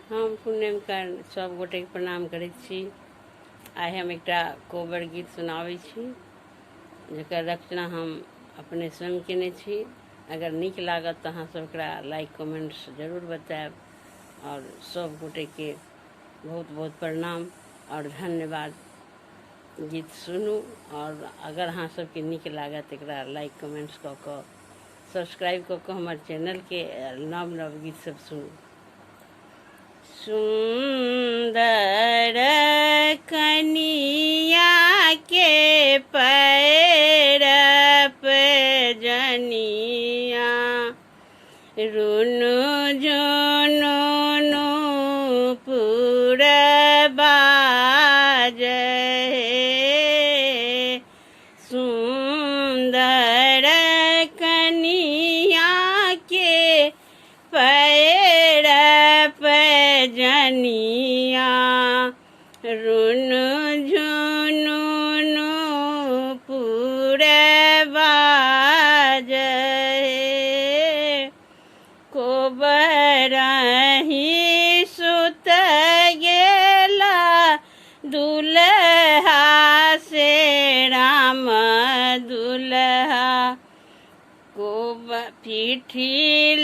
हम पुण्यमका सब गोटे के प्रणाम करैत छी। आइ हम एकटा कोबर गीत सुनाबै छी जकर रचना हम अपने स्वयं केने छी। अगर नीक लागत तऽ अहाँ सब एकरा लाइक कमेंट्स जरूर बताएब और सब गोटे के बहुत बहुत प्रणाम और धन्यवाद। गीत सुनू और अगर अहाँ सबके नीक लागत एकरा लाइक कमेंट्स कऽ कऽ सब्सक्राइब कऽ कऽ हमर चैनल के नव नव गीत सब सुनू। सुंदर कनिया के पैर पे जनिया रुनु जुनु नूपुर बाजे। सुंदर कनिया के पैर पे जनिया रुनु झुनु नूपुर बाजे। कोबरहि सुत गेला दुल्हा से राम दुल्हा पीठी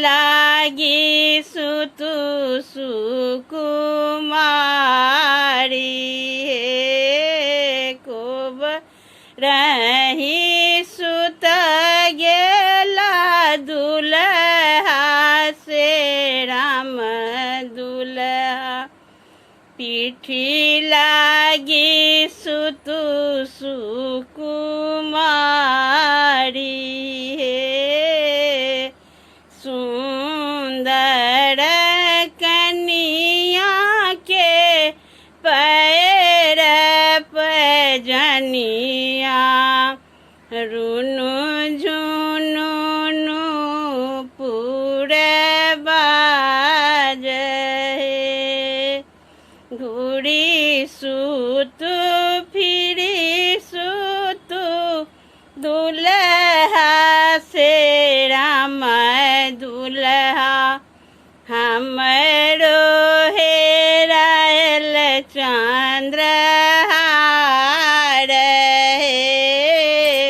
लागी सुतु सुकुमारी। कोबरहि सुत गेला दुल्हा से राम दुल्हा पीठी लागी सुतु सुकुमारी। सुंदर कनिया के पैर पे जनिया रुनु झुनु नूपुर बाजे। घुड़ी सुतु फिरी सुतु दुल्हा से राम दुल्हा हमरो हेरायल चंद्रहार।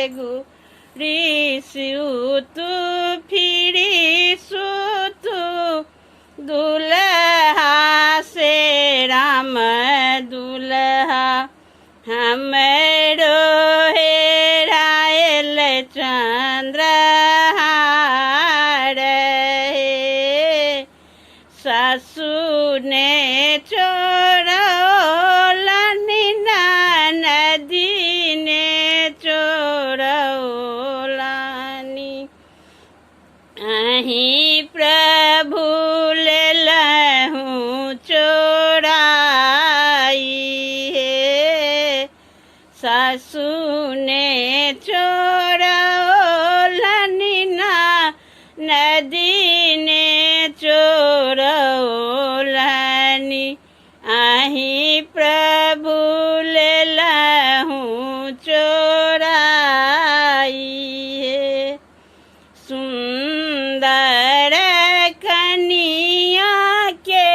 घुड़ी सुतु फिरी सुतु दुल्हा से राम दुल्हा हमरो हेरायल चंद्रहार। सासु ने चोरौलनि ननदी ने चोरौलनि अहीं प्रभु लेलहुँ चोराई। सासु ने चोरौलनि नदी ने चोरौलनि अहीं प्रभु लेलहुँ चोराई। सुंदर कनिया के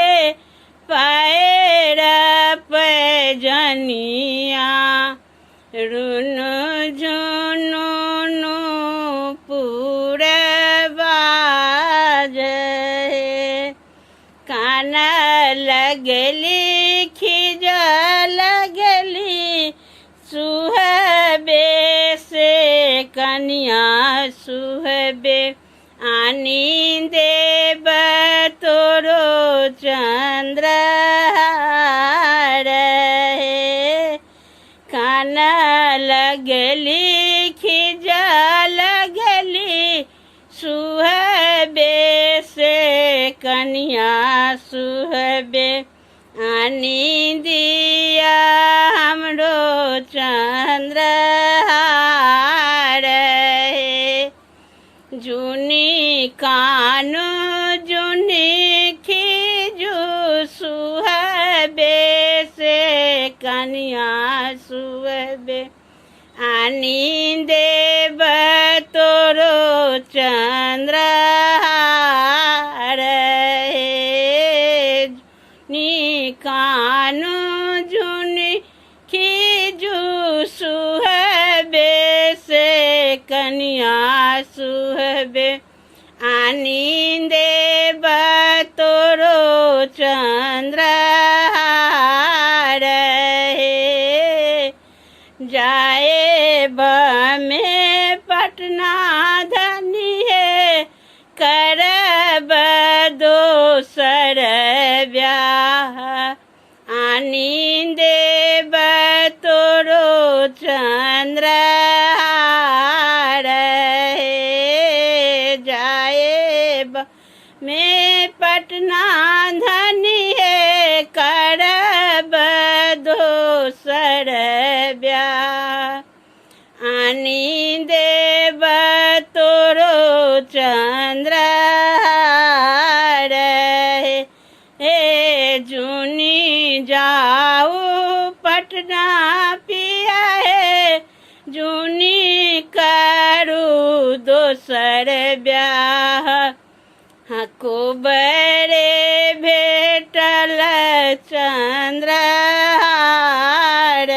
पैर पे जनिया रुनु झुनु नूपुर बाजे। कान लगली खिज लगली सुहबे से कनिया सुहबे आनी देव तोरो चंद्रहार। कान लगली खिज लगली सुहबे से कनिया सुहबे आनी दिया हमरो चंद्रहार। जुनी कानो जुनी खिजु सुहबे से कनिया सुहबे आनी देव तोरो चंद्रहार। कानु जुनी खीजू सुहबे से कनिया सुहबे आनींदे बतोरो चंद्रहार हे जाए बमे पटना धनी है करब दोसर ब्याह आनींदे बतोरो चंद्रहार हे जाए में पटना धनी है करब दोसर ब्याह आनींदे बतोरो चंद्रहार हे जुनी जाओ पटना पिया है जुनी करू दोसर ब्याह हको बरे भेटल चंद्रहार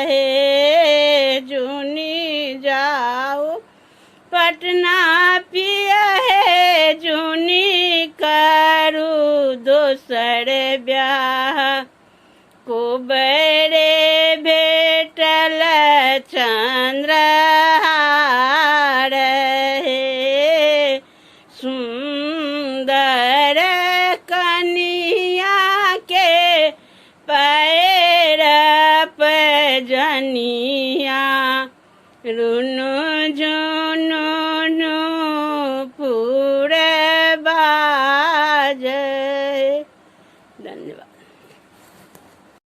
हे जुनी जाओ पटना पिया है जुनी करू दोसर ब्याह को बरे भेटल चंद्रहार हे सुंदर कनिया के पैर पजनिया रुनु झुनु नु पूरे बाज। धन्यवाद।